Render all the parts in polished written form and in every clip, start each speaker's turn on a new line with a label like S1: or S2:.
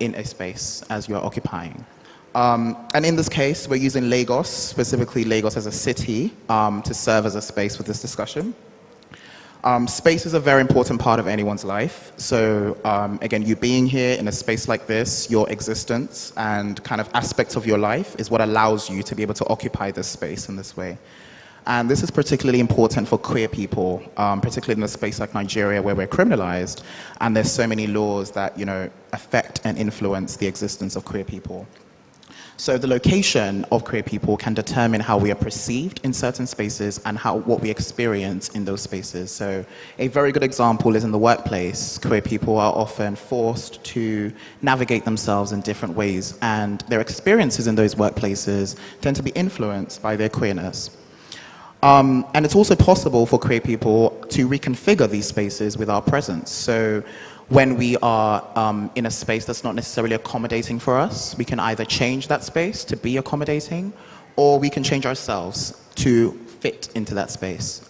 S1: in a space as you're occupying. And in this case, we're using Lagos, specifically Lagos as a city, to serve as a space for this discussion. Space is a very important part of anyone's life. So again, you being here in a space like this, your existence and kind of aspects of your life is what allows you to be able to occupy this space in this way. And this is particularly important for queer people, particularly in a space like Nigeria where we're criminalized, and there's so many laws that, affect and influence the existence of queer people. So the location of queer people can determine how we are perceived in certain spaces and what we experience in those spaces. So a very good example is in the workplace. Queer people are often forced to navigate themselves in different ways, and their experiences in those workplaces tend to be influenced by their queerness. And it's also possible for queer people to reconfigure these spaces with our presence. So when we are in a space that's not necessarily accommodating for us, we can either change that space to be accommodating, or we can change ourselves to fit into that space,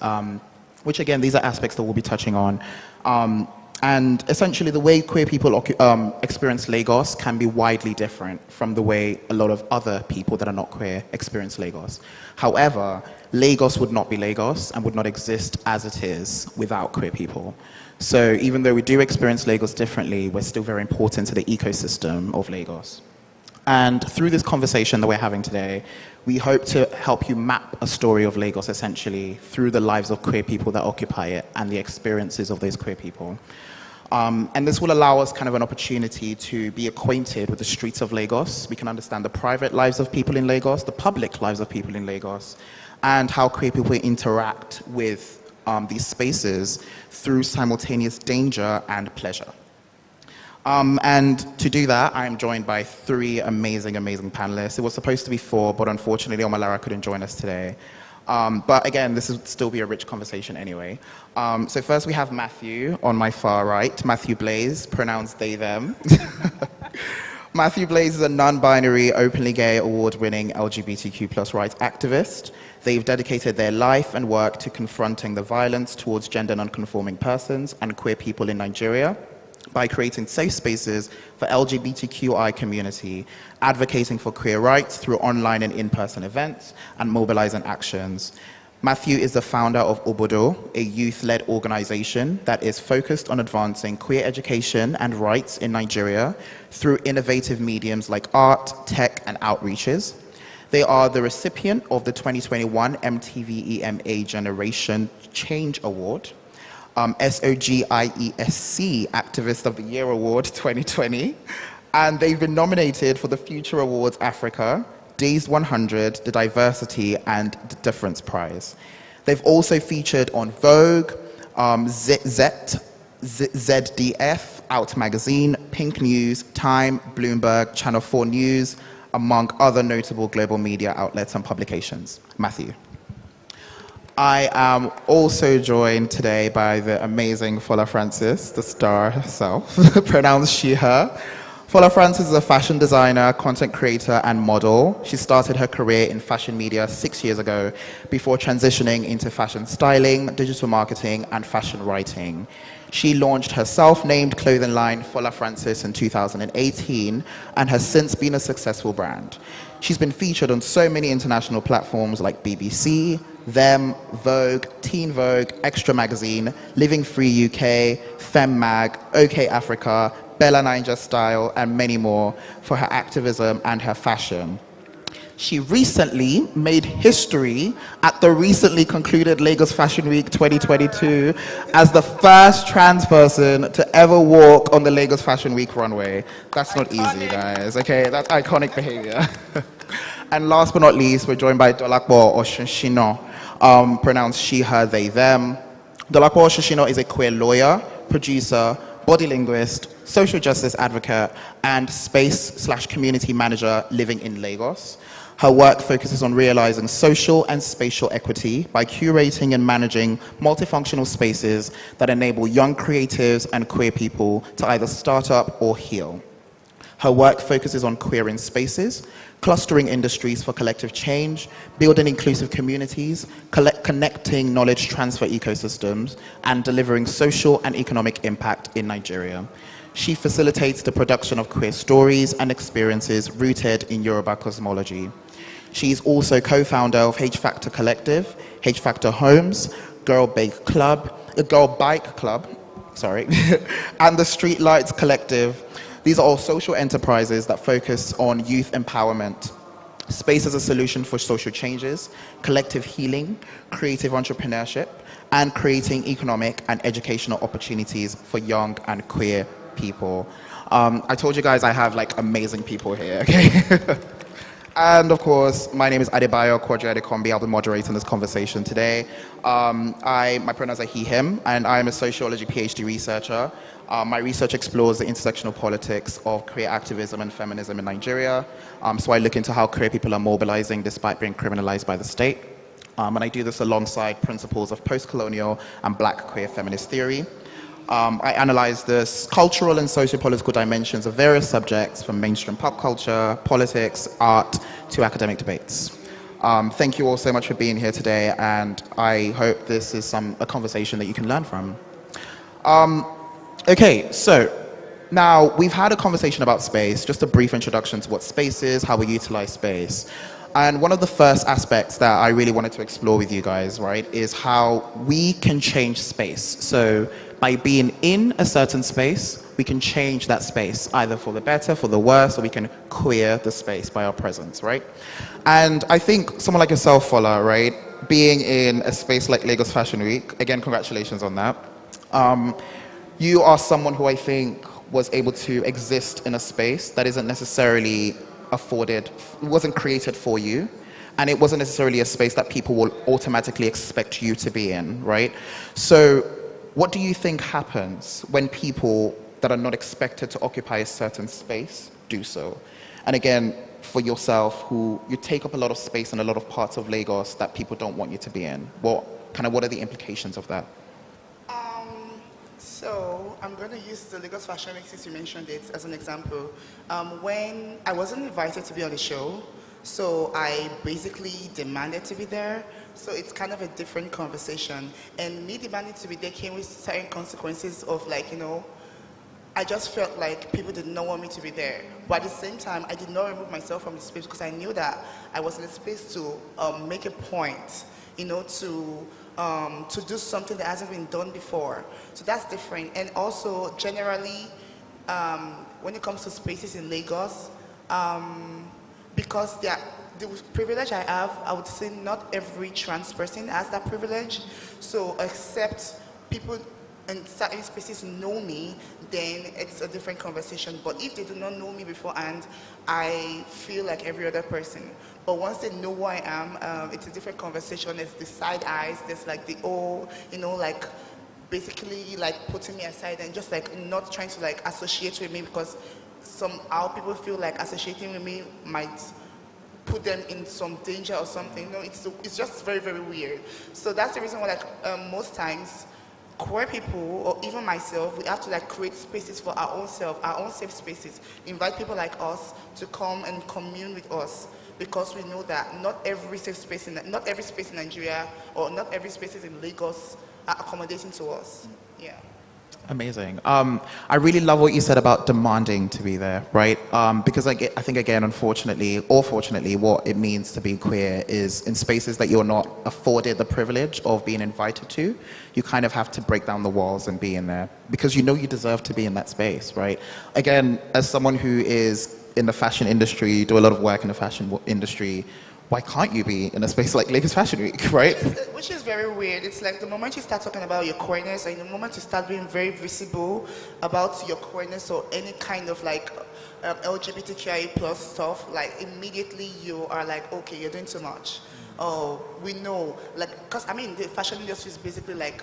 S1: which again, these are aspects that we'll be touching on. And essentially the way queer people experience Lagos can be widely different from the way a lot of other people that are not queer experience Lagos. However, Lagos would not be Lagos and would not exist as it is without queer people. So even though we do experience Lagos differently, we're still very important to the ecosystem of Lagos. And through this conversation that we're having today, we hope to help you map a story of Lagos essentially through the lives of queer people that occupy it and the experiences of those queer people. And this will allow us kind of an opportunity to be acquainted with the streets of Lagos. We can understand the private lives of people in Lagos, the public lives of people in Lagos, and how queer people interact with these spaces through simultaneous danger and pleasure. And to do that, I am joined by three amazing panelists. It was supposed to be four, but unfortunately, Omalara couldn't join us today. But again, this will still be a rich conversation anyway. So first we have Matthew on my far right, Matthew Blaze, pronounced they, them. Matthew Blaze is a non-binary, openly gay, award-winning LGBTQ+ rights activist. They've dedicated their life and work to confronting the violence towards gender non-conforming persons and queer people in Nigeria by creating safe spaces for LGBTQI community, advocating for queer rights through online and in-person events, and mobilizing actions. Matthew is the founder of Obodo, a youth-led organization that is focused on advancing queer education and rights in Nigeria through innovative mediums like art, tech, and outreaches. They are the recipient of the 2021 MTV EMA Generation Change Award, SOGIESC Activist of the Year Award 2020, and they've been nominated for the Future Awards Africa, Dazed 100, the Diversity and the Difference Prize. They've also featured on Vogue, ZDF, Out Magazine, Pink News, Time, Bloomberg, Channel 4 News, among other notable global media outlets and publications. Matthew. I am also joined today by the amazing Fola Francis, the star herself, pronounced she, her. Fola Francis is a fashion designer, content creator, and model. She started her career in fashion media 6 years ago before transitioning into fashion styling, digital marketing, and fashion writing. She launched her self-named clothing line, Fola Francis, in 2018 and has since been a successful brand. She's been featured on so many international platforms like BBC, Them, Vogue, Teen Vogue, Extra Magazine, Living Free UK, Femme Mag, OK Africa, Bella Ninja Style, and many more for her activism and her fashion. She recently made history at the recently concluded Lagos Fashion Week 2022 as the first trans person to ever walk on the Lagos Fashion Week runway. That's not easy, guys, okay? That's iconic behavior. And last but not least, we're joined by Dolapo Oshoshino, pronounced she, her, they, them. Dolapo Oshoshino is a queer lawyer, producer, body linguist, social justice advocate, and space/community manager living in Lagos. Her work focuses on realizing social and spatial equity by curating and managing multifunctional spaces that enable young creatives and queer people to either start up or heal. Her work focuses on queering spaces, clustering industries for collective change, building inclusive communities, connecting knowledge transfer ecosystems, and delivering social and economic impact in Nigeria. She facilitates the production of queer stories and experiences rooted in Yoruba cosmology. She's also co-founder of H Factor Collective, H Factor Homes, Girl Bike Club, sorry, and the Streetlights Collective. These are all social enterprises that focus on youth empowerment, space as a solution for social changes, collective healing, creative entrepreneurship, and creating economic and educational opportunities for young and queer people. I told you guys I have like amazing people here, okay? And of course, my name is Adebayo Kwadwo-Adekombi. I'll be moderating this conversation today. My pronouns are he, him, and I'm a sociology PhD researcher. My research explores the intersectional politics of queer activism and feminism in Nigeria. So I look into how queer people are mobilizing despite being criminalized by the state. And I do this alongside principles of post-colonial and black queer feminist theory. I analyze the cultural and socio-political dimensions of various subjects, from mainstream pop culture, politics, art, to academic debates. Thank you all so much for being here today, and I hope this is a conversation that you can learn from. Okay, so now we've had a conversation about space, just a brief introduction to what space is, how we utilize space. And one of the first aspects that I really wanted to explore with you guys, right, is how we can change space. So by being in a certain space, we can change that space, either for the better, for the worse, or we can queer the space by our presence, right? And I think someone like yourself, Fola, right, being in a space like Lagos Fashion Week, again, congratulations on that. You are someone who I think was able to exist in a space that isn't necessarily wasn't created for you, and it wasn't necessarily a space that people will automatically expect you to be in, right? So what do you think happens when people that are not expected to occupy a certain space do so? And again, for yourself, who you take up a lot of space in a lot of parts of Lagos that people don't want you to be in, what are the implications of that?
S2: So I'm going to use the Lagos Fashion Week, since you mentioned it, as an example. When I wasn't invited to be on the show, so I basically demanded to be there. So it's kind of a different conversation. And me demanding to be there came with certain consequences of, like, you know, I just felt like people did not want me to be there. But at the same time, I did not remove myself from the space because I knew that I was in a space to make a point, you know, to do something that hasn't been done before. So that's different. And also, generally, when it comes to spaces in Lagos, because the privilege I have, I would say not every trans person has that privilege. So except people in certain spaces know me, then it's a different conversation. But if they do not know me beforehand, I feel like every other person. But once they know who I am, it's a different conversation. There's the side eyes, there's like the you know, like basically like putting me aside and just like not trying to like associate with me, because somehow people feel like associating with me might put them in some danger or something. No, it's just very, very weird. So that's the reason why, like, most times queer people, or even myself, we have to like create spaces for our own self, our own safe spaces, invite people like us to come and commune with us, because we know that not every safe space not every space in Nigeria, or not every spaces in Lagos are accommodating to us. Yeah.
S1: Amazing. I really love what you said about demanding to be there, right? Because I think, again, unfortunately or fortunately, what it means to be queer is in spaces that you're not afforded the privilege of being invited to, you kind of have to break down the walls and be in there because you know you deserve to be in that space, right? Again, as someone who is in the fashion industry, do a lot of work in the fashion industry, why can't you be in a space like Lagos Fashion Week, right?
S2: Which is very weird. It's like the moment you start talking about your queerness, and the moment you start being very visible about your queerness or any kind of like LGBTQIA plus stuff, like immediately you are like, okay, you're doing too much. Oh, we know, like, because I mean, the fashion industry is basically like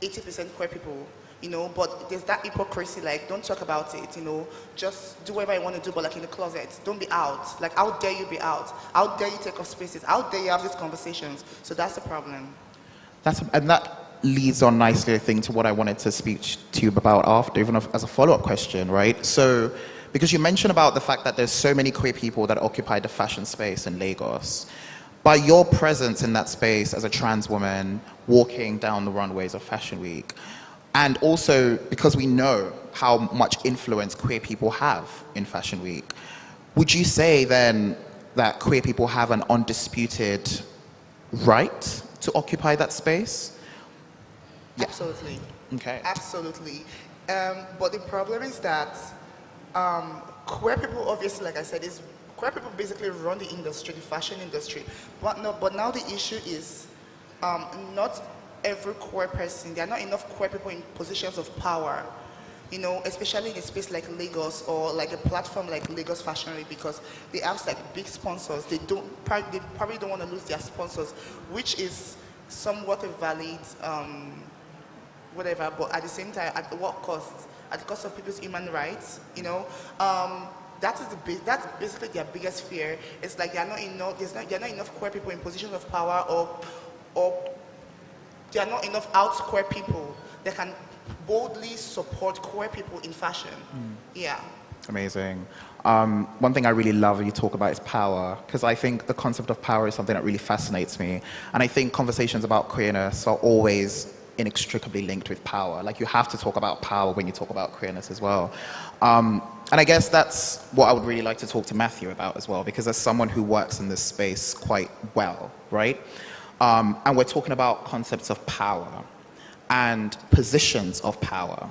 S2: 80% queer people. You know, but there's that hypocrisy, like, don't talk about it, you know, just do whatever you want to do, but like in the closet, don't be out. Like, how dare you be out? How dare you take up spaces? How dare you have these conversations? So that's the problem.
S1: And that leads on nicely, I think, to what I wanted to speak to you about after, even as a follow-up question, right? So, because you mentioned about the fact that there's so many queer people that occupy the fashion space in Lagos. By your presence in that space as a trans woman walking down the runways of Fashion Week, And also because we know how much influence queer people have in Fashion Week, would you say then that queer people have an undisputed right to occupy that space? Yeah.
S2: Absolutely.
S1: Okay.
S2: Absolutely. But the problem is that queer people, obviously, like I said, is queer people basically run the industry, the fashion industry. But no, but now the issue is not every queer person. There are not enough queer people in positions of power. You know, especially in a space like Lagos or like a platform like Lagos Fashion Week, because they have like big sponsors. They probably don't want to lose their sponsors, which is somewhat a valid whatever. But at the same time, at what cost? At the cost of people's human rights. You know, that's basically their biggest fear. It's like there are not enough queer people in positions of power, or there are not enough out queer people that can boldly support queer people in fashion. Yeah.
S1: Amazing. One thing I really love when you talk about is power, because I think the concept of power is something that really fascinates me. And I think conversations about queerness are always inextricably linked with power. Like, you have to talk about power when you talk about queerness as well. And I guess that's what I would really like to talk to Matthew about as well, because as someone who works in this space quite well, right? And we're talking about concepts of power and positions of power.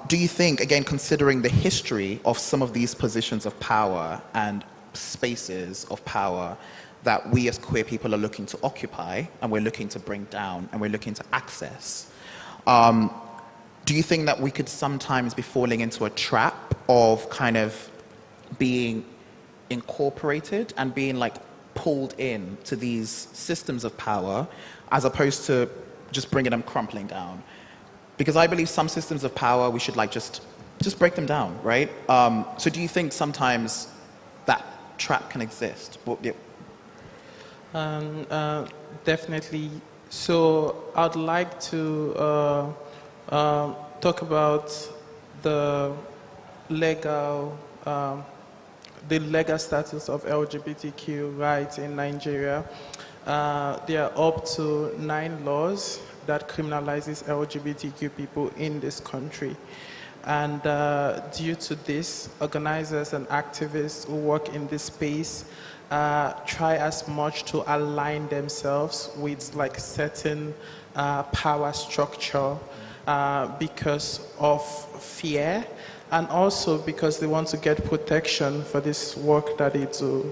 S1: Do you think, again, considering the history of some of these positions of power and spaces of power that we as queer people are looking to occupy and we're looking to bring down and we're looking to access, do you think that we could sometimes be falling into a trap of kind of being incorporated and being like pulled in to these systems of power as opposed to just bringing them crumpling down? Because I believe some systems of power, we should like just break them down, right? So do you think sometimes that trap can exist? Well, yeah.
S3: Definitely. So I'd like to talk about the legal status of LGBTQ rights in Nigeria. There are up to 9 laws that criminalizes LGBTQ people in this country. And due to this, organizers and activists who work in this space try as much to align themselves with like certain power structure because of fear, and also because they want to get protection for this work that they do.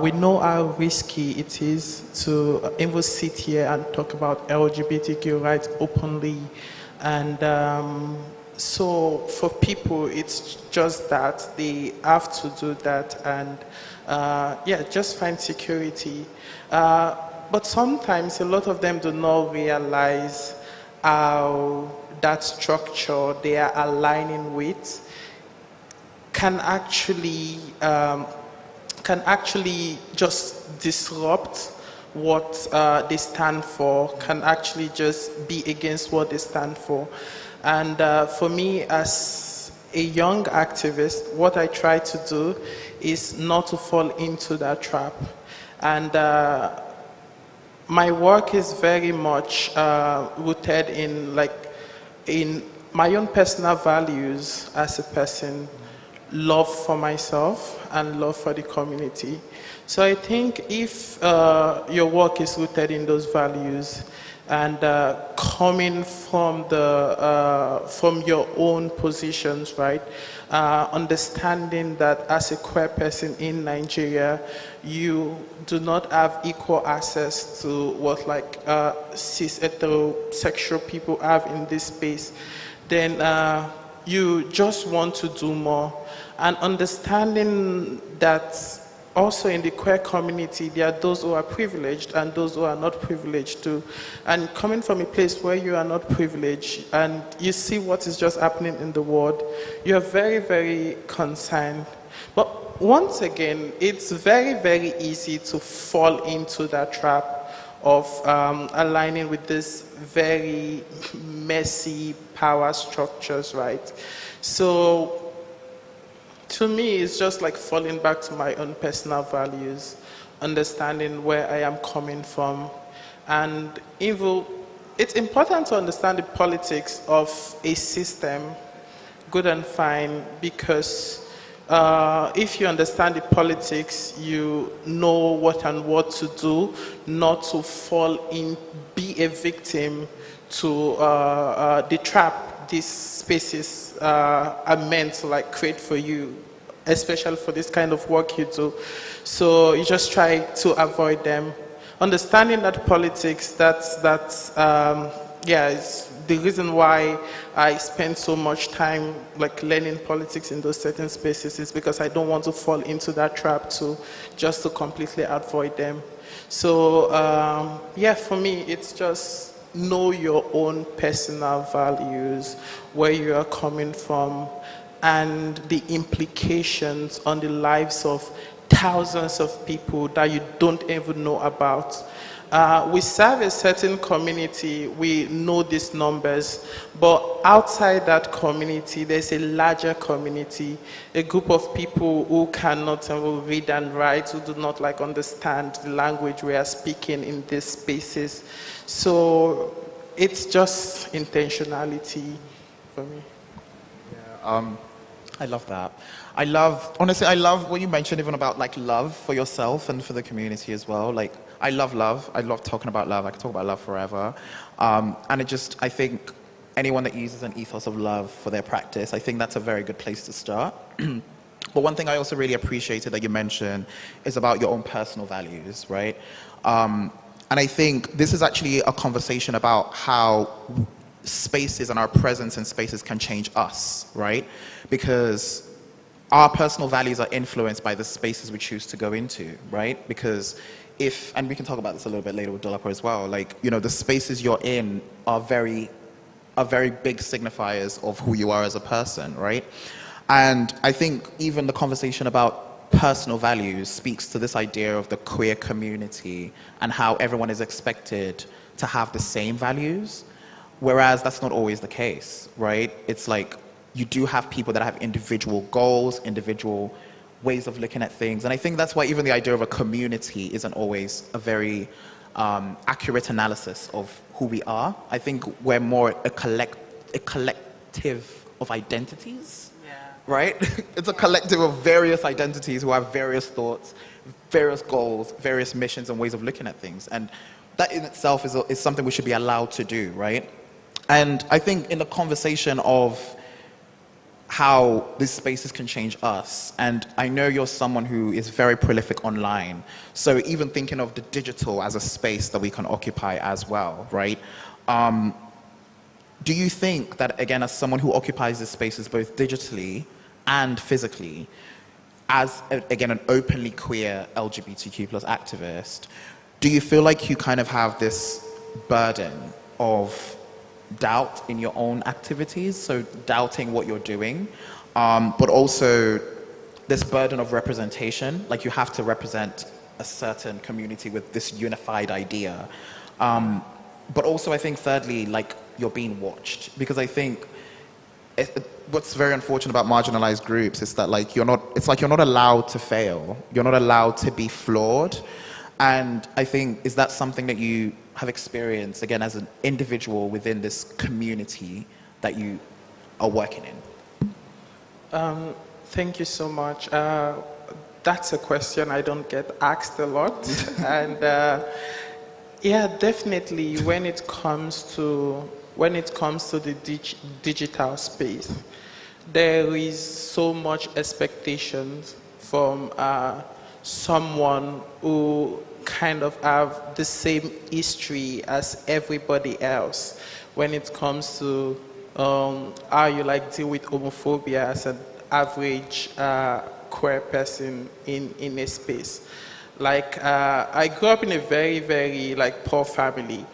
S3: We know how risky it is to even sit here and talk about LGBTQ rights openly. And so for people, it's just that they have to do that and just find security. But sometimes a lot of them do not realize how that structure they are aligning with can actually just disrupt what they stand for, can actually just be against what they stand for. And for me, as a young activist, what I try to do is not to fall into that trap. And my work is very much rooted in my own personal values as a person, love for myself and love for the community. So I think if your work is rooted in those values and coming from your own positions, right? Understanding that as a queer person in Nigeria, you do not have equal access to what cis heterosexual people have in this space, then you just want to do more. And understanding that also in the queer community, there are those who are privileged and those who are not privileged too. And coming from a place where you are not privileged and you see what is just happening in the world, you are very, very concerned. But once again, it's very, very easy to fall into that trap of aligning with this very messy power structures, right? So to me, it's just like falling back to my own personal values, understanding where I am coming from, and even It's important to understand the politics of a system, good and fine, because if you understand the politics, you know what to do, not to fall in, be a victim to the trap these spaces are meant to like create for you, especially for this kind of work you do. So you just try to avoid them. Understanding that politics, yeah, is the reason why I spend so much time like learning politics in those certain spaces is because I don't want to fall into that trap too, just to completely avoid them. So yeah, for me, it's just know your own personal values, where you are coming from, and the implications on the lives of thousands of people that you don't even know about. We serve a certain community, we know these numbers, but outside that community, there's a larger community, a group of people who cannot read and write, who do not like understand the language we are speaking in these spaces. So it's just intentionality for me.
S1: I love that. Honestly, I love what you mentioned even about like love for yourself and for the community as well. Like, I love love. I love talking about love. I could talk about love forever. And I think anyone that uses an ethos of love for their practice, I think that's a very good place to start. But one thing I also really appreciated that you mentioned is about your own personal values, right? And I think this is actually a conversation about how spaces and our presence in spaces can change us, right? Because our personal values are influenced by the spaces we choose to go into, right? Because and we can talk about this a little bit later with Dolapo as well, like, you know, the spaces you're in are very big signifiers of who you are as a person, right? And I think even the conversation about personal values speaks to this idea of the queer community and how everyone is expected to have the same values. Whereas that's not always the case, right? It's like you do have people that have individual goals, individual ways of looking at things. And I think that's why even the idea of a community isn't always a very accurate analysis of who we are. I think we're more a collective of identities, right? It's a collective of various identities who have various thoughts, various goals, various missions and ways of looking at things. And that in itself is something we should be allowed to do, right? And I think in the conversation of how these spaces can change us, and I know you're someone who is very prolific online, so even thinking of the digital as a space that we can occupy as well, right? Do you think that, again, as someone who occupies these spaces both digitally and physically, as, again, an openly queer LGBTQ plus activist, do you feel like you kind of have this burden of doubt in your own activities, so doubting what you're doing, but also this burden of representation, like you have to represent a certain community with this unified idea, but also I think thirdly, like you're being watched, because I think what's very unfortunate about marginalized groups is that like you're not allowed to fail, you're not allowed to be flawed. And I think, is that something that you have experienced, again, as an individual within this community that you are working in?
S3: Thank you so much. That's a question I don't get asked a lot. And yeah, definitely when it comes to the digital space, there is so much expectations from someone who kind of have the same history as everybody else when it comes to how you like deal with homophobia as an average queer person in a space. Like I grew up in a very, very like poor family,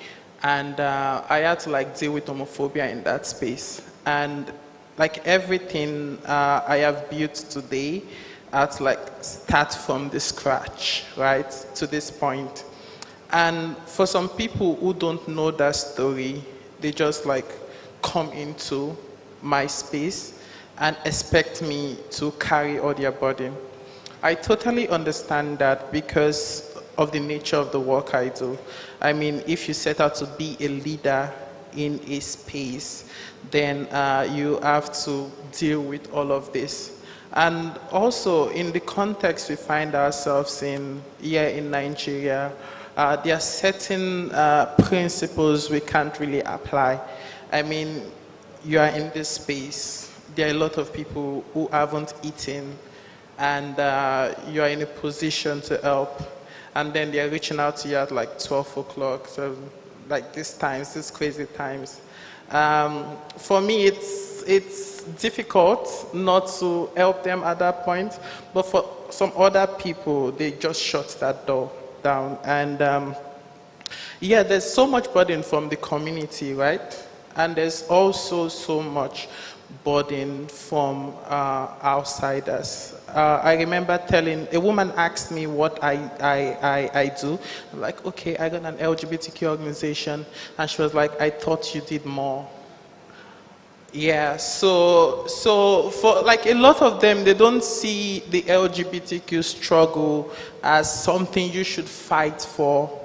S3: and I had to like deal with homophobia in that space. And like everything I have built today, I had to like start from the scratch, right, to this point. And for some people who don't know that story, they just like come into my space and expect me to carry all their burden. I totally understand that, because of the nature of the work I do. I mean, if you set out to be a leader in a space, then you have to deal with all of this. And also, in the context we find ourselves in here in Nigeria, there are certain principles we can't really apply. I mean, you are in this space, there are a lot of people who haven't eaten, and you are in a position to help, and then they're reaching out to you at like 12 o'clock, so like these crazy times. For me, it's difficult not to help them at that point, but for some other people, they just shut that door down. And yeah, there's so much burden from the community, right? And there's also so much burden from outsiders. I remember telling, a woman asked me what I do. I'm like, okay, I got an LGBTQ organization. And she was like, I thought you did more. Yeah, so for like a lot of them, they don't see the LGBTQ struggle as something you should fight for.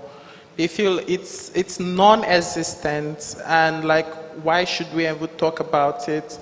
S3: They feel it's non-existent, and like, why should we ever talk about it?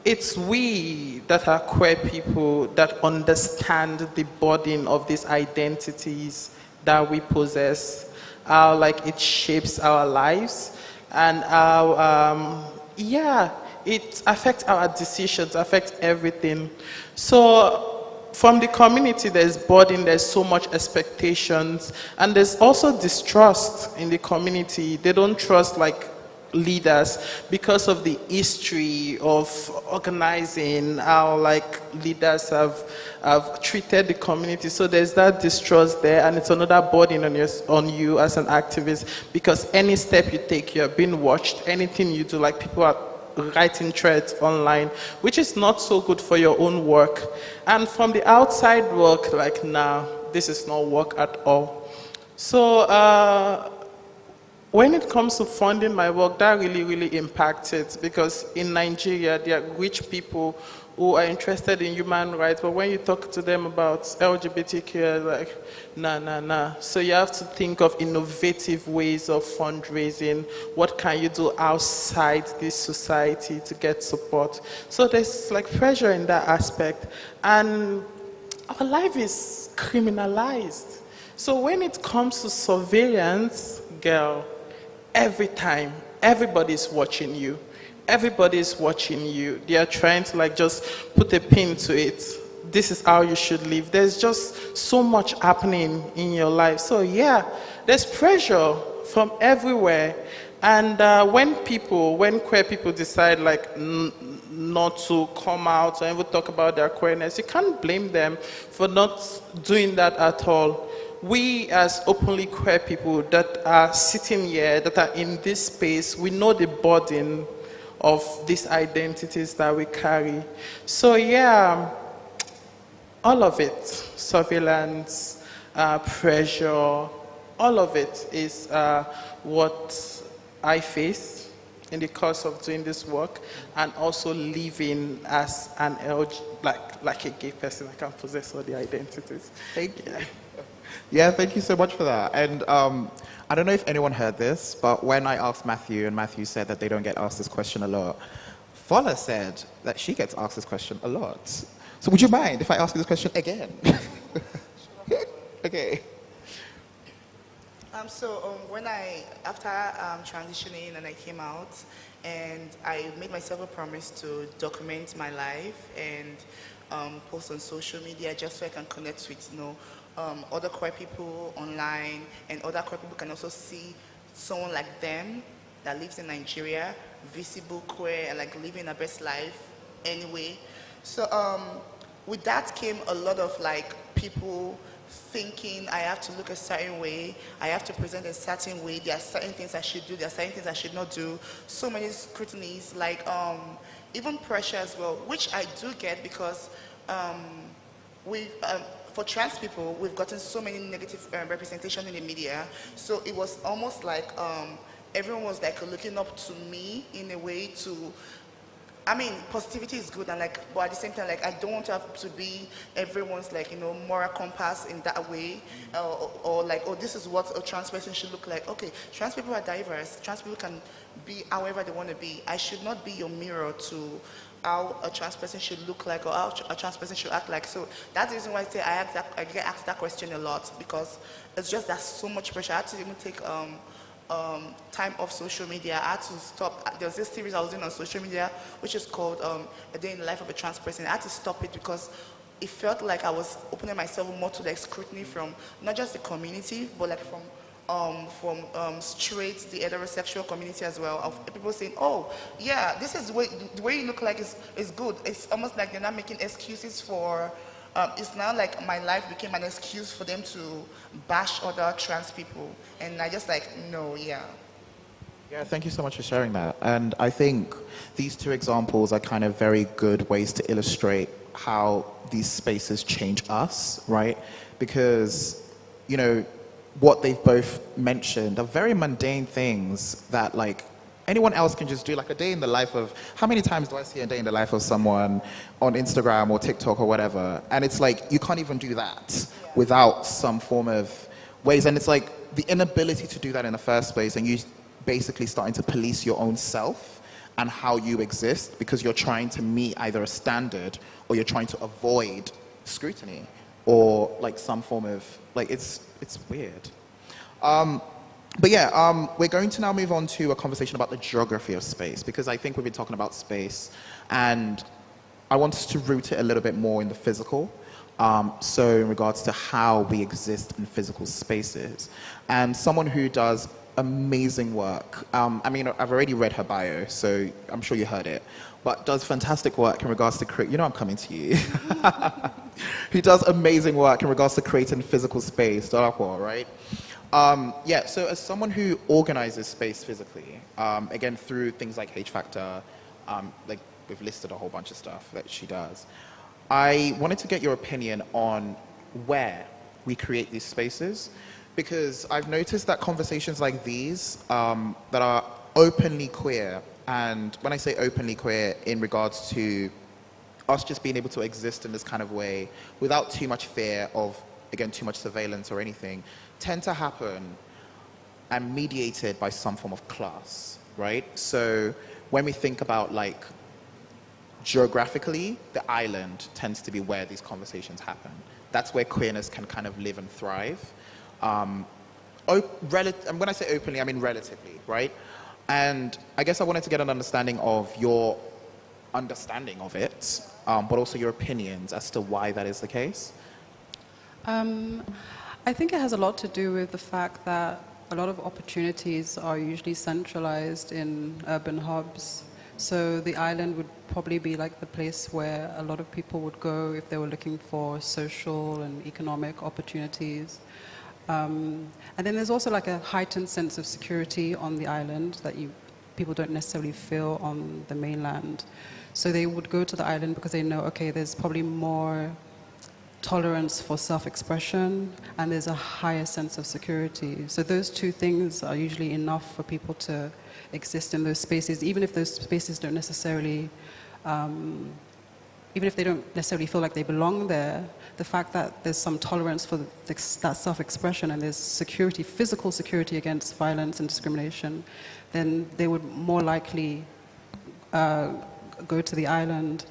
S3: It's we that are queer people that understand the burden of these identities that we possess, how like it shapes our lives, and how yeah, it affects our decisions, affects everything. So from the community, there's burden, there's so much expectations, and there's also distrust in the community. They don't trust like leaders because of the history of organizing, how like leaders have treated the community. So there's that distrust there, and it's another burden on you as an activist, because any step you take, you're being watched. Anything you do, like, people are writing threads online, which is not so good for your own work. And from the outside work, like, nah, this is not work at all. So when it comes to funding my work, that really impacts it, because in Nigeria, there are rich people who are interested in human rights, but when you talk to them about LGBTQ, like, nah. So you have to think of innovative ways of fundraising. What can you do outside this society to get support? So there's like pressure in that aspect, and our life is criminalized. So when it comes to surveillance, girl, every time, everybody's watching you. Everybody's watching you. They are trying to like just put a pin to it. This is how you should live. There's just so much happening in your life. So yeah, there's pressure from everywhere. And when queer people decide like not to come out or even talk about their queerness, you can't blame them for not doing that at all. We as openly queer people that are sitting here, that are in this space, we know the burden of these identities that we carry. So yeah, all of it, surveillance, pressure, all of it is what I face in the course of doing this work, and also living as an like a gay person. I can't possess all the identities.
S1: Thank you. Yeah, thank you so much for that. And I don't know if anyone heard this, but when I asked Matthew, and Matthew said that they don't get asked this question a lot, Fola said that she gets asked this question a lot. So would you mind if I ask you this question again? Okay.
S2: When after transitioning and I came out, and I made myself a promise to document my life and post on social media just so I can connect with, other queer people online, and other queer people can also see someone like them that lives in Nigeria, visible, queer, and like living their best life anyway. So with that came a lot of like people thinking I have to look a certain way, I have to present a certain way, there are certain things I should do, there are certain things I should not do. So many scrutinies, like even pressure as well, which I do get, because for trans people, we've gotten so many negative representation in the media. So it was almost like everyone was like looking up to me in a way to I mean, positivity is good, and like, but at the same time, like, I don't want to have to be everyone's like, moral compass in that way, or like, oh, this is what a trans person should look like. Okay, trans people are diverse. Trans people can be however they want to be. I should not be your mirror to how a trans person should look like or how a trans person should act like. So that's the reason why I say I get asked that question a lot, because it's just there's so much pressure. I had to even take time off social media. I had to stop. There was this series I was doing on social media, which is called A Day in the Life of a Trans Person. I had to stop it because it felt like I was opening myself more to the scrutiny from not just the community, but like from straight, the heterosexual community as well, of people saying, oh, yeah, this is the way you look like is good. It's almost like they're not making excuses for, it's now like my life became an excuse for them to bash other trans people. And I just like, no, yeah.
S1: Yeah, thank you so much for sharing that. And I think these two examples are kind of very good ways to illustrate how these spaces change us, right? Because, what they've both mentioned are very mundane things that like anyone else can just do, like a day in the life of, how many times do I see a day in the life of someone on Instagram or TikTok or whatever? And it's like, you can't even do that without some form of ways. And it's like the inability to do that in the first place, and you basically starting to police your own self and how you exist because you're trying to meet either a standard or you're trying to avoid scrutiny or like some form of, like, it's weird. But yeah, we're going to now move on to a conversation about the geography of space, because I think we've been talking about space and I want us to root it a little bit more in the physical. So in regards to how we exist in physical spaces. And someone who does amazing work, I mean, I've already read her bio, so I'm sure you heard it, but does fantastic work in regards to I'm coming to you. Who does amazing work in regards to creating physical space, right? Yeah, so as someone who organizes space physically, again, through things like H Factor, like we've listed a whole bunch of stuff that she does, I wanted to get your opinion on where we create these spaces, because I've noticed that conversations like these that are openly queer, and when I say openly queer in regards to us just being able to exist in this kind of way without too much fear of, again, too much surveillance or anything, tend to happen and mediated by some form of class, right? So when we think about like geographically, the island tends to be where these conversations happen. That's where queerness can kind of live and thrive. And when I say openly, I mean relatively, right? And I guess I wanted to get an understanding of your understanding of it, but also your opinions as to why that is the case.
S4: I think it has a lot to do with the fact that a lot of opportunities are usually centralized in urban hubs. So the island would probably be like the place where a lot of people would go if they were looking for social and economic opportunities. And then there's also like a heightened sense of security on the island that people don't necessarily feel on the mainland. So they would go to the island because they know, okay, there's probably more tolerance for self-expression and there's a higher sense of security. So those two things are usually enough for people to exist in those spaces, even if those spaces don't necessarily, even if they don't necessarily feel like they belong there. The fact that there's some tolerance for that self-expression and there's security, physical security against violence and discrimination, then they would more likely go to the island.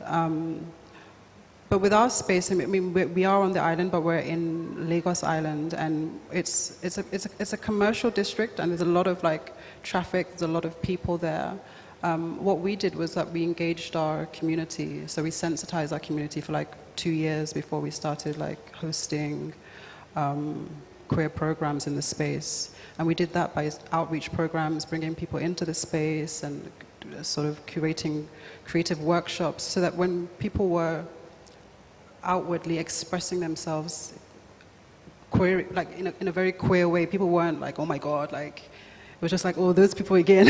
S4: But with our space, I mean, we are on the island, but we're in Lagos Island, and it's a commercial district, and there's a lot of like traffic, there's a lot of people there. What we did was that we engaged our community, so we sensitized our community for like 2 years before we started like hosting queer programs in the space. And we did that by outreach programs, bringing people into the space and sort of curating creative workshops so that when people were outwardly expressing themselves queer, like in a very queer way, people weren't like, oh my God, like, it was just like, oh, those people again,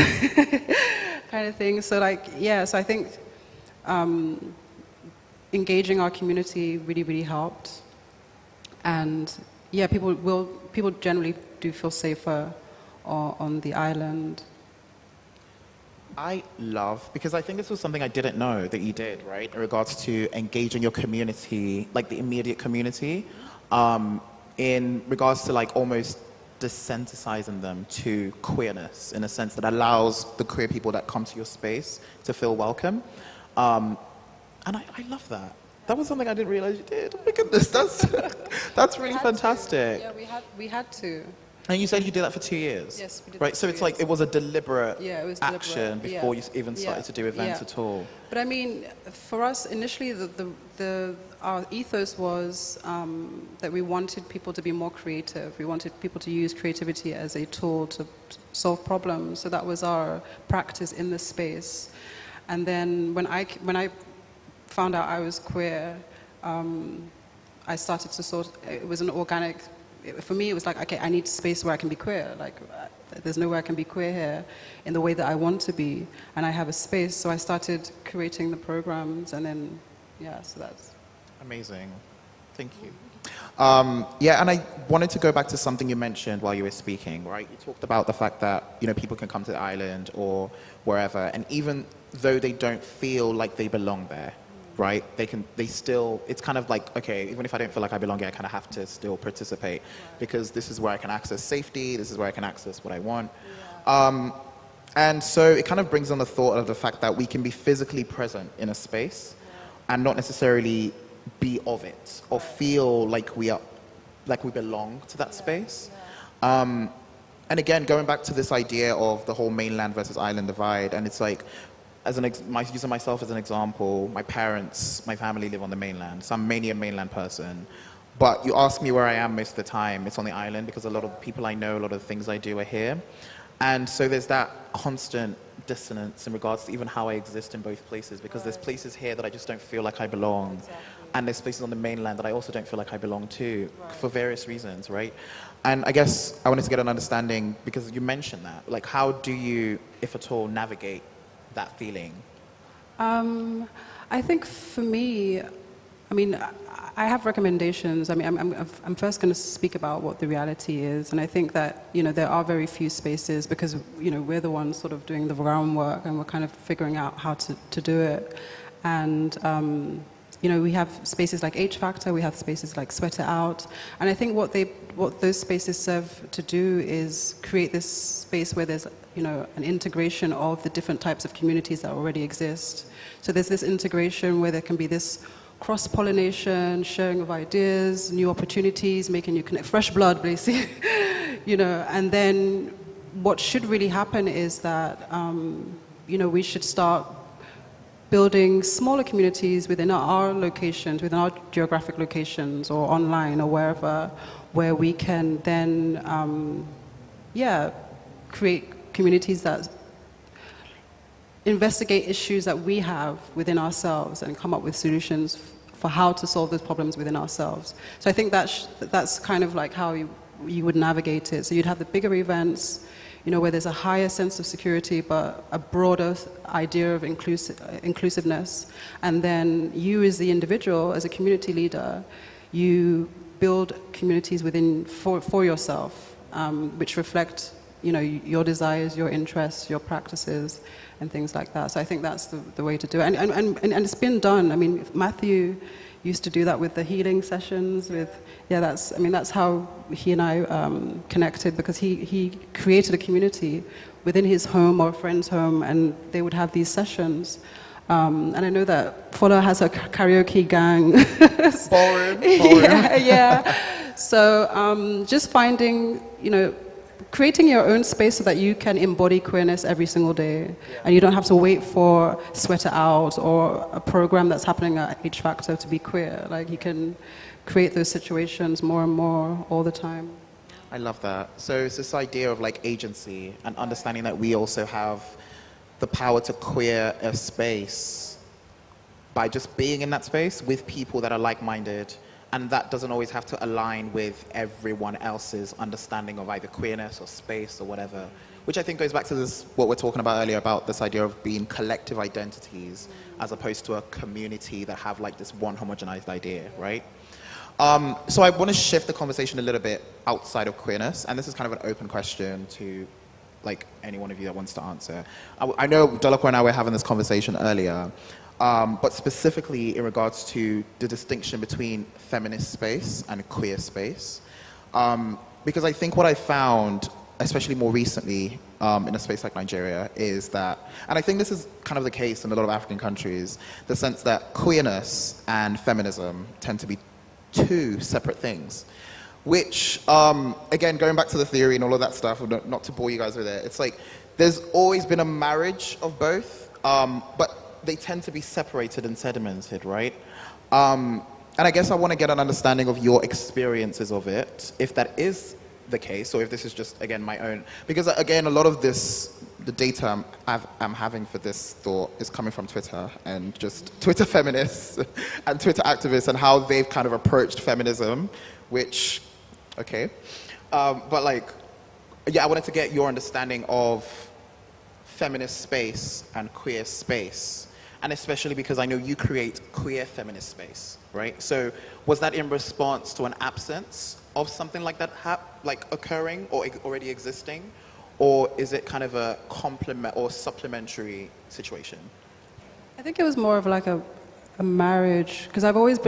S4: kind of thing. So like, yeah, so I think engaging our community really, really helped. And yeah, people generally do feel safer on the island.
S1: I love, because I think this was something I didn't know that you did, right? In regards to engaging your community, like the immediate community, in regards to like almost desensitizing them to queerness in a sense that allows the queer people that come to your space to feel welcome. And I love that. That was something I didn't realize you did. Oh my goodness, that's really fantastic.
S4: Yeah, we had to.
S1: And you said you did that for 2 years?
S4: Yes, we did.
S1: Right, so it's like it was a deliberate
S4: Yeah, it was
S1: action
S4: deliberate.
S1: before
S4: Yeah.
S1: you even started to do events at all.
S4: But I mean, for us initially, our ethos was that we wanted people to be more creative. We wanted people to use creativity as a tool to solve problems. So that was our practice in this space. And then when I found out I was queer, I started to it was an organic. For me, it was like, okay, I need space where I can be queer. Like, there's nowhere I can be queer here in the way that I want to be, and I have a space. So I started creating the programs, and then, yeah, so that's...
S1: Amazing. Thank you. Yeah, and I wanted to go back to something you mentioned while you were speaking, right? You talked about the fact that, you know, people can come to the island or wherever, and even though they don't feel like they belong there, right? They still, it's kind of like, okay, even if I don't feel like I belong here, I kind of have to still participate because this is where I can access safety, this is where I can access what I want. And so it kind of brings on the thought of the fact that we can be physically present in a space and not necessarily be of it or feel like we belong to that space. And again, going back to this idea of the whole mainland versus island divide, and it's like, using myself as an example, my parents, my family live on the mainland, so I'm mainly a mainland person. But you ask me where I am most of the time, it's on the island because a lot of the people I know, a lot of the things I do are here. And so there's that constant dissonance in regards to even how I exist in both places, because there's places here that I just don't feel like I belong. And there's places on the mainland that I also don't feel like I belong to for various reasons, right? And I guess I wanted to get an understanding, because you mentioned that, like how do you, if at all, navigate that feeling?
S4: I think for me, I mean, I have recommendations. I mean, I'm first going to speak about what the reality is, and I think that, you know, there are very few spaces because, you know, we're the ones sort of doing the groundwork and we're kind of figuring out how to do it. And, you know, we have spaces like H Factor, we have spaces like Sweat It Out, and I think what those spaces serve to do is create this space where there's, you know, an integration of the different types of communities that already exist. So there's this integration where there can be this cross-pollination, sharing of ideas, new opportunities, making you connect, fresh blood, basically, you know. And then what should really happen is that, you know, we should start building smaller communities within our locations, within our geographic locations, or online, or wherever, where we can then, create communities that investigate issues that we have within ourselves and come up with solutions for how to solve those problems within ourselves. So I think that's kind of like how you would navigate it. So you'd have the bigger events, you know, where there's a higher sense of security, but a broader idea of inclusiveness. And then you as the individual, as a community leader, you build communities for yourself, which reflect, you know, your desires, your interests, your practices, and things like that. So I think that's the way to do it. And it's been done. I mean, Matthew used to do that with the healing sessions. That's how he and I connected, because he created a community within his home or a friend's home, and they would have these sessions. And I know that Fola has a karaoke gang.
S1: Ballroom.
S4: Yeah. So just finding, you know, creating your own space so that you can embody queerness every single day. And you don't have to wait for Sweat It Out or a program that's happening at H Factor to be queer. Like, you can create those situations more and more all the time.
S1: I love that. So it's this idea of like agency and understanding that we also have the power to queer a space by just being in that space with people that are like-minded. And that doesn't always have to align with everyone else's understanding of either queerness or space or whatever, which I think goes back to this, what we're talking about earlier, about this idea of being collective identities as opposed to a community that have like this one homogenized idea, right? So I want to shift the conversation a little bit outside of queerness, and this is kind of an open question to like any one of you that wants to answer. I know Dolakwa and I were having this conversation earlier, but specifically in regards to the distinction between feminist space and queer space. Because I think what I found, especially more recently in a space like Nigeria, is that, and I think this is kind of the case in a lot of African countries, the sense that queerness and feminism tend to be two separate things. Which, again, going back to the theory and all of that stuff, not to bore you guys with it, it's like there's always been a marriage of both, but they tend to be separated and sedimented, right? And I guess I want to get an understanding of your experiences of it, if that is the case, or if this is just, again, my own. Because, again, a lot of this, the data I'm having for this thought is coming from Twitter, and just Twitter feminists and Twitter activists, and how they've kind of approached feminism, which, okay. But like, yeah, I wanted to get your understanding of feminist space and queer space. And especially because I know you create queer feminist space, right? So was that in response to an absence of something like that like occurring or already existing? Or is it kind of a complement or supplementary situation?
S4: I think it was more of like a marriage, because I've always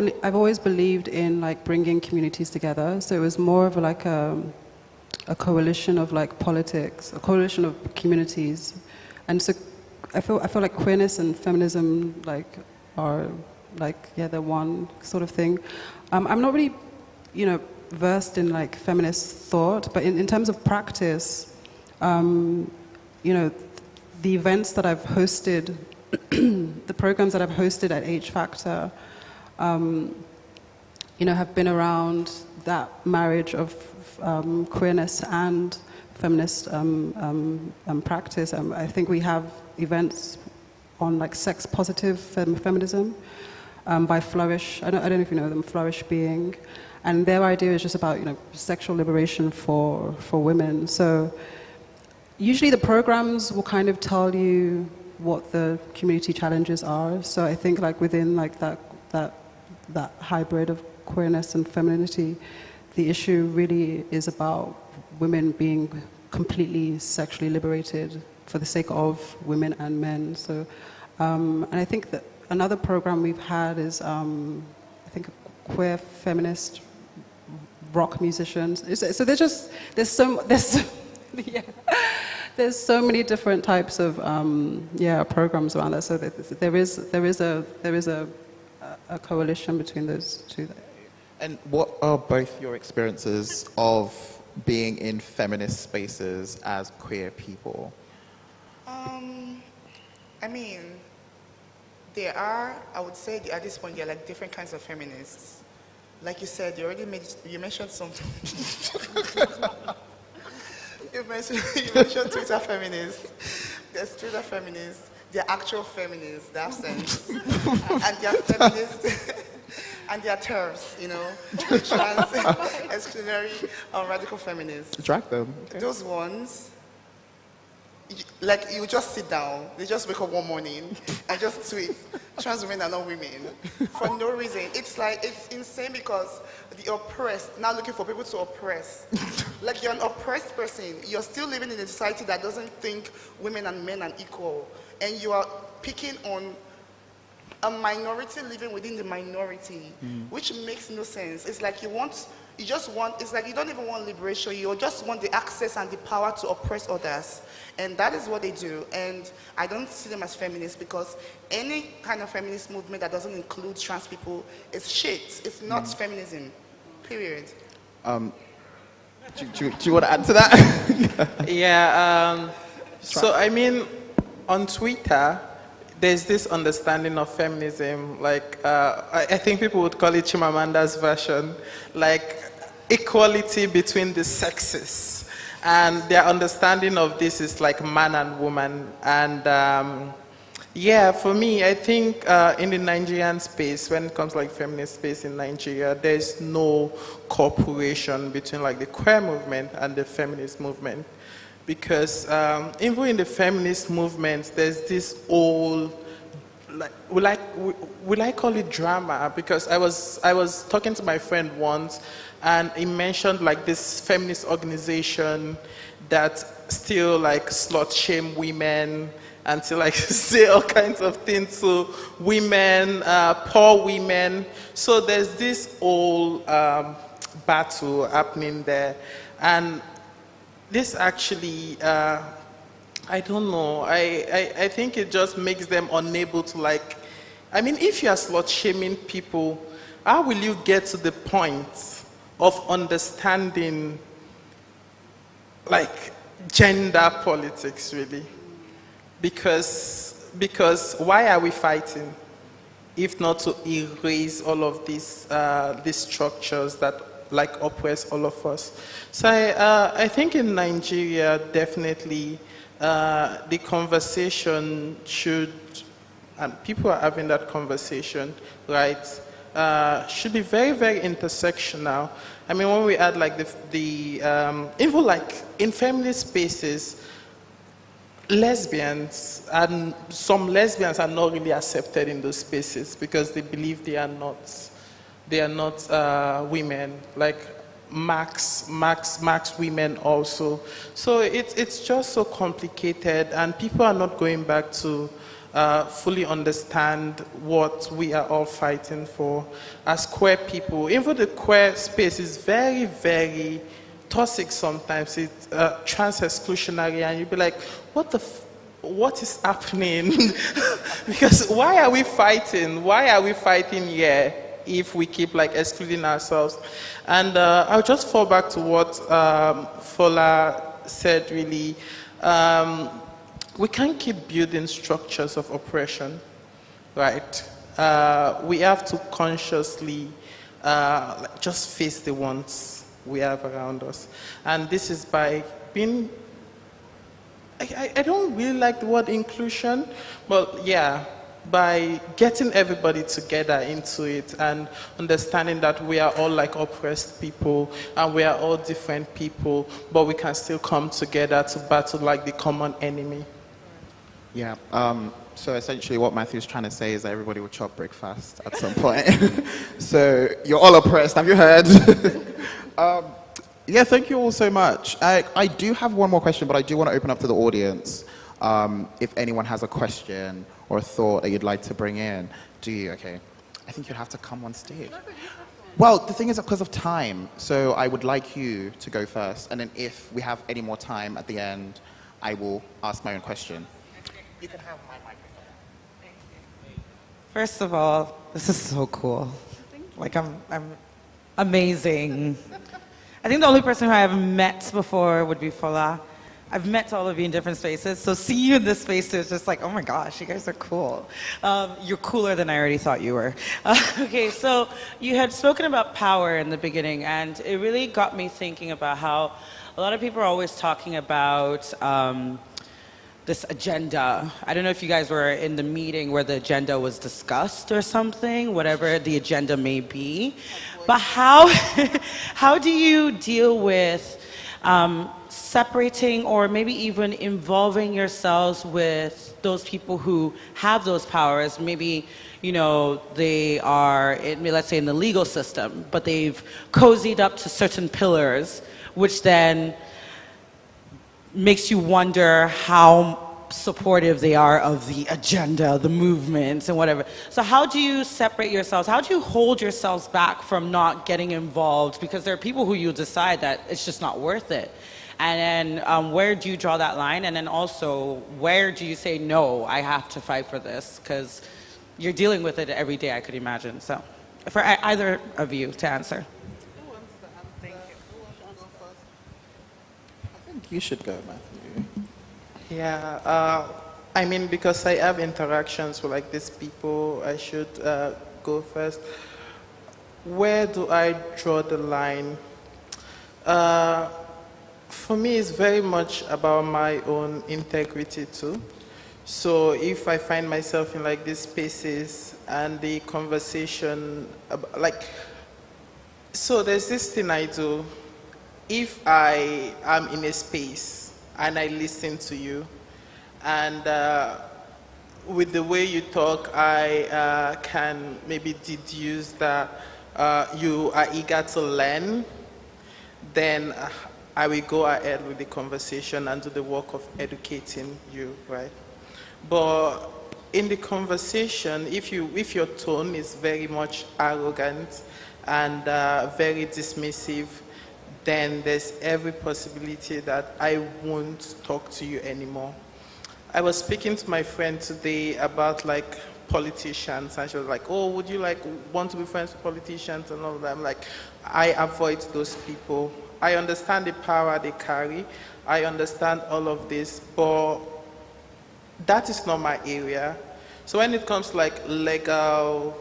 S4: believed in like bringing communities together. So it was more of like a coalition of like politics, a coalition of communities, and so I feel like queerness and feminism like are like, yeah, they're one sort of thing. I'm not really, versed in like feminist thought, but in terms of practice, the events that I've hosted, the programs that I've hosted at H Factor, have been around that marriage of queerness and feminist practice. I think we have events on like sex positive feminism by Flourish. I don't know if you know them, Flourish Being, and their idea is just about sexual liberation for women. So usually the programs will kind of tell you what the community challenges are. So I think like within like that hybrid of queerness and femininity, the issue really is about women being completely sexually liberated for the sake of women and men. So, and I think that another program we've had is, I think, queer feminist rock musicians. So there's so many different types of programs around that. So there is a coalition between those two.
S1: And what are both your experiences of being in feminist spaces as queer people?
S2: I mean, there are, I would say at this point, there are like different kinds of feminists. Like you said, you mentioned something. you mentioned Twitter feminists. There's Twitter feminists, they're actual feminists, they have sense. And they're feminists, and they're TERFs, trans, exclusionary, radical feminists.
S1: Drag them. Okay.
S2: Those ones, like you just sit down, they just wake up one morning and just tweet, trans women are not women, for no reason. It's insane because the oppressed, now looking for people to oppress. Like you're an oppressed person, you're still living in a society that doesn't think women and men are equal, and you are picking on a minority living within the minority, which makes no sense. It's like it's like you don't even want liberation, you just want the access and the power to oppress others. And that is what they do. And I don't see them as feminists, because any kind of feminist movement that doesn't include trans people is shit. It's not feminism, period. Do you want to add to that?
S3: Yeah, so I mean, on Twitter, there's this understanding of feminism, like, I think people would call it Chimamanda's version, like equality between the sexes. And their understanding of this is like man and woman. And yeah, for me, I think in the Nigerian space, when it comes like feminist space in Nigeria, there's no cooperation between like the queer movement and the feminist movement. Because even in the feminist movement, there's this old, will I call it drama? Because I was talking to my friend once, and he mentioned like this feminist organization that still like slut shame women and to like say all kinds of things to women, poor women. So there's this whole battle happening there. And this actually, I don't know, I think it just makes them unable to like, I mean, if you are slut shaming people, how will you get to the point of understanding like gender politics really? Because why are we fighting if not to erase all of these structures that like oppress all of us? So I think in Nigeria definitely the conversation should, and people are having that conversation, right? Should be very, very intersectional. I mean, when we add like even like in family spaces, lesbians and some lesbians are not really accepted in those spaces because they believe they are not women. Like max women also. So it's just so complicated, and people are not going back to fully understand what we are all fighting for as queer people. Even the queer space is very, very toxic sometimes. It's trans-exclusionary, and you'll be like, what is happening? Because why are we fighting? Why are we fighting here if we keep like excluding ourselves? And I'll just fall back to what Fola said really. We can't keep building structures of oppression, right? We have to consciously just face the ones we have around us. And this is by being, I don't really like the word inclusion, but yeah, by getting everybody together into it and understanding that we are all like oppressed people and we are all different people, but we can still come together to battle like the common enemy.
S1: Yeah. So essentially what Matthew's trying to say is that everybody will chop breakfast at some point. So you're all oppressed, have you heard? Yeah, thank you all so much. I do have one more question, but I do want to open up to the audience. If anyone has a question or a thought that you'd like to bring in. Do you? Okay. I think you'd have to come on stage. Well, the thing is because of time, so I would like you to go first, and then if we have any more time at the end, I will ask my own question. You can have my microphone.
S5: First of all, this is so cool. Like, I'm amazing. I think the only person who I haven't met before would be Fola. I've met all of you in different spaces, so see you in this space is just like, oh my gosh, you guys are cool. You're cooler than I already thought you were. Okay, so you had spoken about power in the beginning, and it really got me thinking about how a lot of people are always talking about this agenda. I don't know if you guys were in the meeting where the agenda was discussed or something, whatever the agenda may be. But how do you deal with separating or maybe even involving yourselves with those people who have those powers? Maybe, you know, they are, let's say in the legal system, but they've cozied up to certain pillars, which then makes you wonder how supportive they are of the agenda, the movements and whatever. So how do you separate yourselves? How do you hold yourselves back from not getting involved? Because there are people who you decide that it's just not worth it. And then where do you draw that line? And then also, where do you say, no, I have to fight for this? Because you're dealing with it every day, I could imagine. So for either of you to answer.
S1: I think you should go, Matthew.
S3: Yeah, I mean, because I have interactions with like these people, I should go first. Where do I draw the line? For me, it's very much about my own integrity too. So if I find myself in like these spaces and the conversation, like, so there's this thing I do. If I am in a space and I listen to you, and with the way you talk, I can maybe deduce that you are eager to learn, then I will go ahead with the conversation and do the work of educating you, right? But in the conversation, if your tone is very much arrogant and very dismissive, then there's every possibility that I won't talk to you anymore. I was speaking to my friend today about like politicians, and she was like, "Oh, would you like want to be friends with politicians and all of that?" I'm like, I avoid those people. I understand the power they carry. I understand all of this, but that is not my area. So when it comes to like legal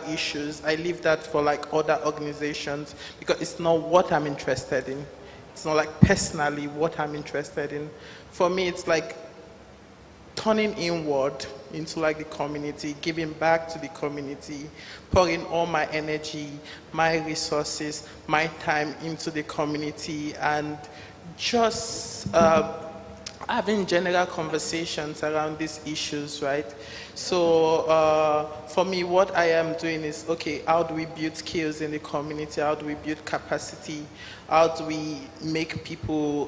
S3: issues, I leave that for like other organizations because it's not what I'm interested in. It's not like personally what I'm interested in. For me, it's like turning inward into like the community, giving back to the community, pouring all my energy, my resources, my time into the community, and just having general conversations around these issues, right? So for me, what I am doing is, okay, how do we build skills in the community? How do we build capacity? How do we make people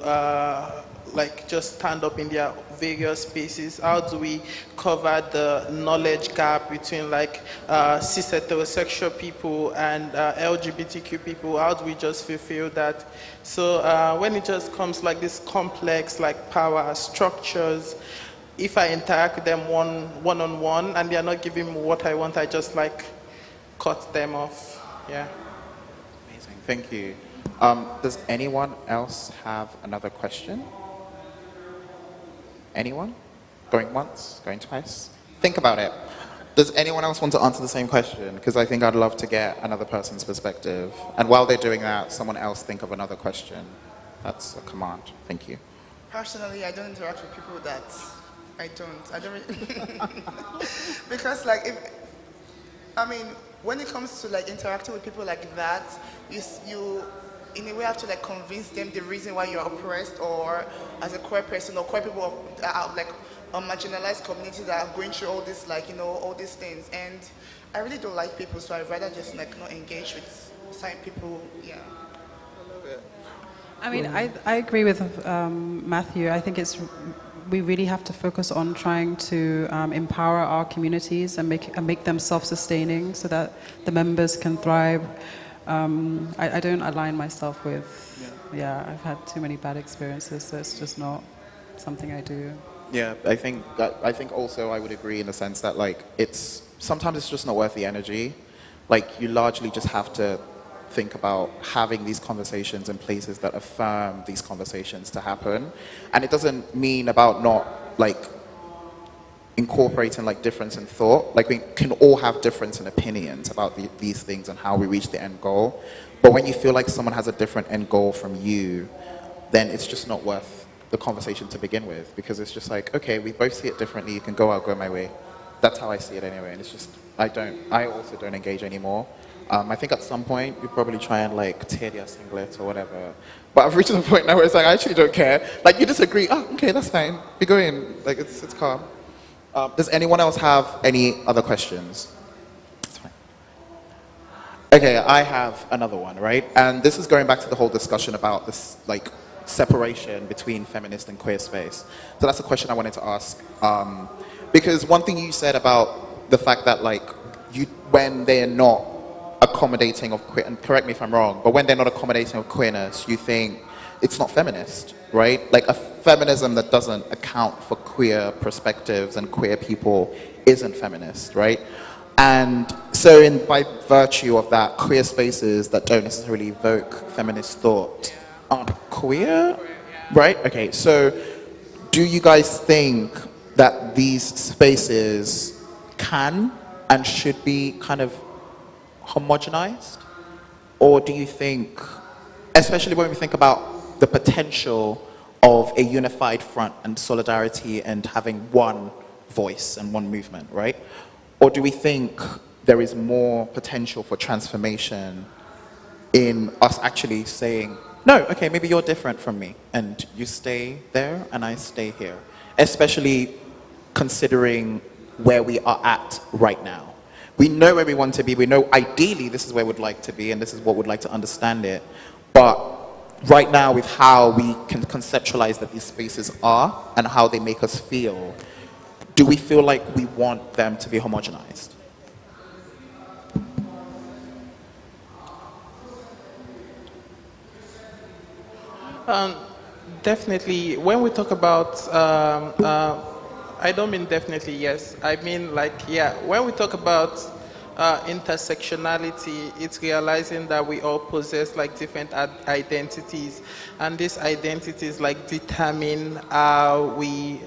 S3: like just stand up in their various spaces? How do we cover the knowledge gap between like cis heterosexual people and LGBTQ people? How do we just fulfill that? So when it just comes like this complex like power structures, if I interact with them one-on-one and they are not giving me what I want, I just like cut them off. Yeah.
S1: Amazing, thank you. Does anyone else have another question? Anyone? Going once? Going twice? Think about it. Does anyone else want to answer the same question? Because I think I'd love to get another person's perspective. And while they're doing that, someone else think of another question. That's a command. Thank you.
S2: Personally, I don't interact with people that I don't really because like when it comes to like interacting with people like that, you in a way have to like convince them the reason why you're oppressed, or as a queer person or queer people that are like a marginalized community that are going through all this all these things, and I really don't like people, so I'd rather just like not engage with certain people. Yeah.
S4: I mean, I agree with Matthew. I think we really have to focus on trying to empower our communities and make them self-sustaining so that the members can thrive. I don't align myself with, I've had too many bad experiences, so it's just not something I do.
S1: Yeah, I think also I would agree in the sense that like sometimes it's just not worth the energy. Like you largely just have to think about having these conversations in places that affirm these conversations to happen. And it doesn't mean about not like incorporating like difference in thought. Like we can all have difference in opinions about these things and how we reach the end goal. But when you feel like someone has a different end goal from you, then it's just not worth the conversation to begin with, because it's just like, okay, we both see it differently. You can go, I'll go my way. That's how I see it anyway. And it's just, I also don't engage anymore. I think at some point you probably try and like tear their singlet or whatever. But I've reached the point now where it's like, I actually don't care. Like you disagree, okay, that's fine. Be going, like it's calm. Does anyone else have any other questions? That's fine. Okay, I have another one, right? And this is going back to the whole discussion about this like separation between feminist and queer space. So that's a question I wanted to ask. Because one thing you said about the fact that like when they're not accommodating of queer, and correct me if I'm wrong, but when they're not accommodating of queerness, you think it's not feminist, right? Like a feminism that doesn't account for queer perspectives and queer people isn't feminist, right? And so by virtue of that, queer spaces that don't necessarily evoke feminist thought aren't queer, right? Okay, so do you guys think that these spaces can and should be kind of homogenized? Or do you think, especially when we think about the potential of a unified front and solidarity and having one voice and one movement, right? Or do we think there is more potential for transformation in us actually saying, no, okay, maybe you're different from me and you stay there and I stay here, especially considering where we are at right now? We know where we want to be. We know ideally this is where we'd like to be and this is what we'd like to understand it. But right now with how we can conceptualize that these spaces are and how they make us feel, do we feel like we want them to be homogenized?
S3: Definitely. When we talk about, I don't mean definitely yes. I mean like, yeah, when we talk about intersectionality, it's realizing that we all possess like different identities, and these identities like determine how we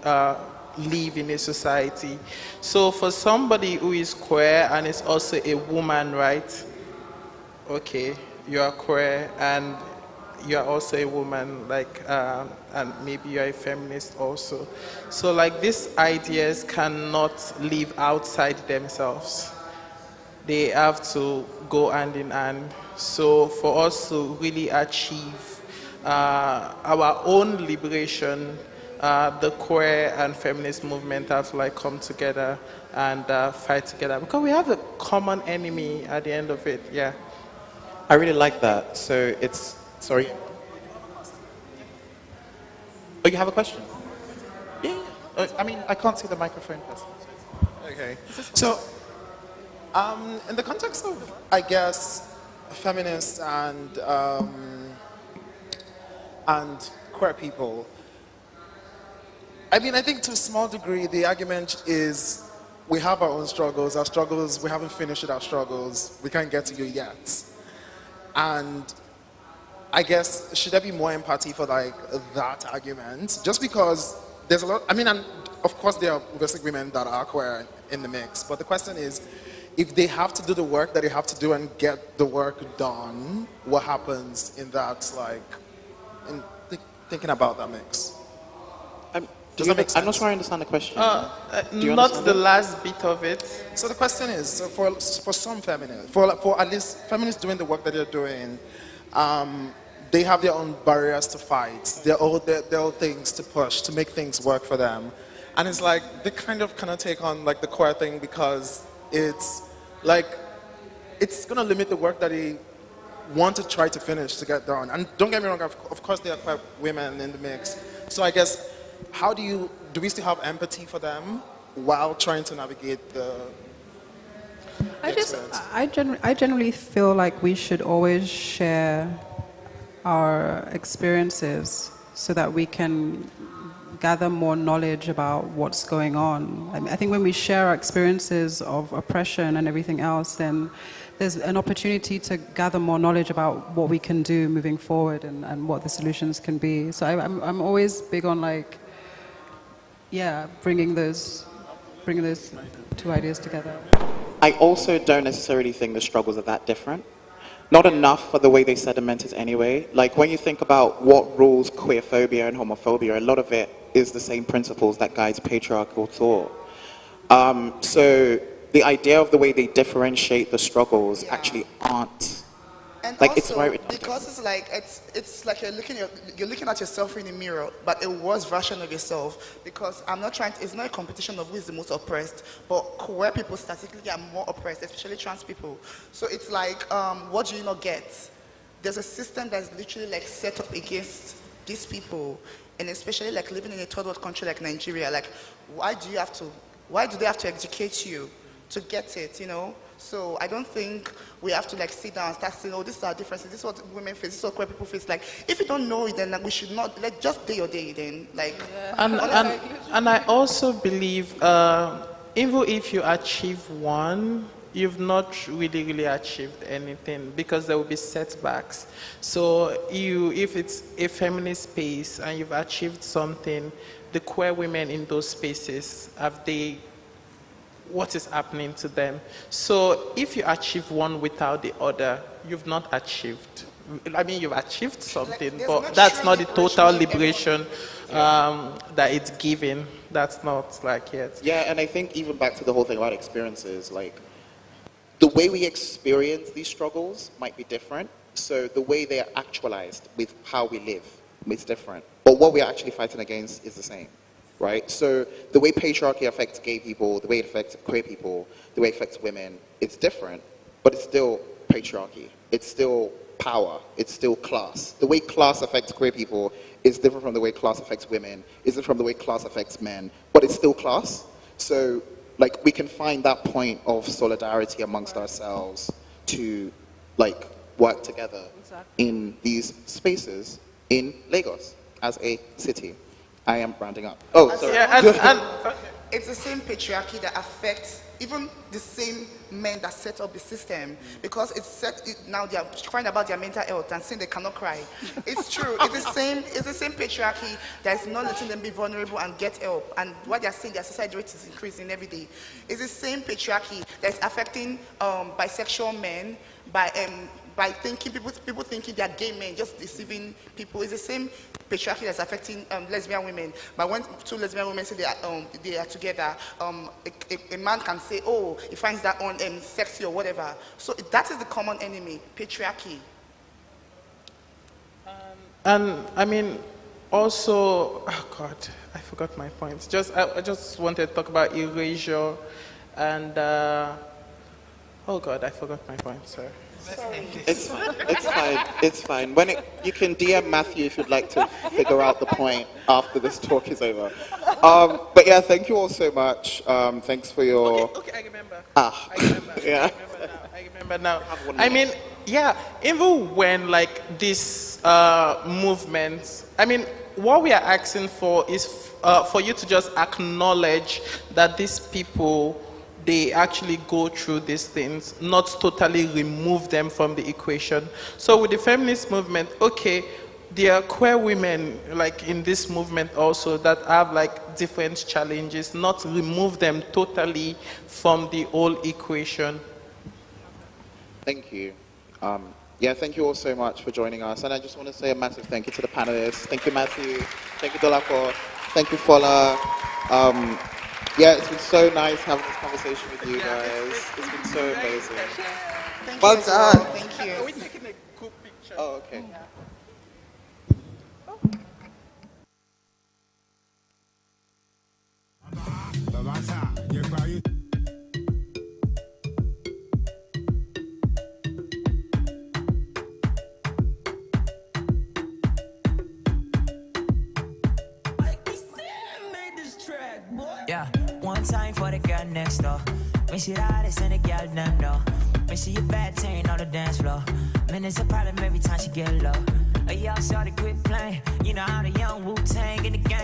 S3: live in a society. So for somebody who is queer and is also a woman, right? Okay, you are queer and you are also a woman, like, and maybe you are a feminist also. So like these ideas cannot live outside themselves. They have to go hand in hand. So for us to really achieve our own liberation, the queer and feminist movement have to like come together and fight together, because we have a common enemy at the end of it. Yeah.
S1: I really like that. So it's, sorry. Oh, you have a question? Yeah. I mean, I can't see the microphone person.
S6: Okay. So, in the context of, I guess, feminists and queer people, I mean, I think to a small degree, the argument is we have our own struggles. Our struggles, we haven't finished with our struggles. We can't get to you yet. And I guess, should there be more empathy for like that argument? Just because there's a lot, I mean, and of course there are obviously women that are queer in the mix, but the question is, if they have to do the work that they have to do and get the work done, what happens in that, like, in thinking about that mix? Does that make sense?
S1: I'm not sure I understand the question.
S3: Not the last bit of it.
S6: So the question is, so for some feminists, for at least feminists doing the work that they're doing, they have their own barriers to fight, their own things to push to make things work for them, and it's like they kind of take on like the queer thing because it's like it's gonna limit the work that they want to try to finish to get done. And don't get me wrong, of course there are queer women in the mix. So I guess, how do we still have empathy for them while trying to navigate the experience?
S4: I generally feel like we should always share our experiences so that we can gather more knowledge about what's going on. I think when we share our experiences of oppression and everything else, then there's an opportunity to gather more knowledge about what we can do moving forward and what the solutions can be. So I'm always big on like, yeah, bringing those two ideas together.
S1: I also don't necessarily think the struggles are that different. Not enough for the way they sediment it anyway. Like when you think about what rules queerphobia and homophobia, a lot of it is the same principles that guides patriarchal thought. So the idea of the way they differentiate the struggles actually aren't.
S2: And
S1: like
S2: also,
S1: it's very
S2: because it's like you're looking at yourself in the mirror, but a worse version of yourself. Because it's not a competition of who is the most oppressed, but queer people statistically are more oppressed, especially trans people. So it's like, what do you not get? There's a system that's literally like set up against these people, and especially like living in a third world country like Nigeria. Like, why do they have to educate you to get it? You know. So I don't think we have to like sit down and start saying, oh, this is our differences, this is what women face, this is what queer people face. Like, if you don't know it, then like, we should not, like, just day your day then. Like,
S3: and I also believe, even if you achieve one, you've not really achieved anything, because there will be setbacks. So if it's a feminist space and you've achieved something, the queer women in those spaces, what is happening to them? So if you achieve one without the other, you've not achieved. I mean, you've achieved something,
S2: like,
S3: but that's not the total liberation that it's giving. That's not like it.
S1: Yeah, and I think even back to the whole thing about experiences, like the way we experience these struggles might be different. So the way they are actualized with how we live is different. But what we're actually fighting against is the same. Right? So the way patriarchy affects gay people, the way it affects queer people, the way it affects women, it's different, but it's still patriarchy. it's still power, it's still class. The way class affects queer people is different from the way class affects women, is different from the way class affects men, but it's still class. So, like, we can find that point of solidarity amongst ourselves to, like, work together in these spaces in Lagos as a city. I am rounding up. Oh, sorry.
S3: Yeah,
S2: It's the same patriarchy that affects even the same men that set up the system, because now they are crying about their mental health and saying they cannot cry. It's true. It's the same patriarchy that is not letting them be vulnerable and get help. And what they are saying, their suicide rate is increasing every day. It's the same patriarchy that is affecting bisexual men by thinking people thinking they are gay men, just deceiving people. It's the same patriarchy that's affecting lesbian women. But when two lesbian women say they are together, a man can say, oh, he finds that on sexy or whatever. So that is the common enemy, patriarchy.
S3: and I mean, also, oh God, I forgot my point. I just wanted to talk about erasure and, oh God, I forgot my point, sorry.
S1: It's fine. It's fine. You can DM Matthew if you'd like to figure out the point after this talk is over. But yeah, thank you all so much. Thanks for your.
S3: Okay, I remember.
S1: Ah.
S3: I remember.
S1: Yeah.
S3: I remember now. I mean, yeah, even when like this movement, I mean, what we are asking for is for you to just acknowledge that these people, they actually go through these things, not totally remove them from the equation. So with the feminist movement, okay, there are queer women like in this movement also that have like different challenges, not remove them totally from the whole equation.
S1: Thank you. Yeah, thank you all so much for joining us. And I just want to say a massive thank you to the panelists. Thank you, Matthew. Thank you, Dolapo. Thank you, Fola. Yeah, it's been so nice having this conversation with you guys. It's been so amazing.
S2: Thank
S1: Well
S2: you as well.
S1: done.
S2: Thank you.
S3: Are we taking a group picture?
S1: Oh, okay.
S7: Yeah, one time for the girl next door. When she hottest and the girl them know. When she a bad teen on the dance floor. Man, it's a problem every time she get low. Oh, y'all started quit playing. You know how the young Wu-Tang in the game.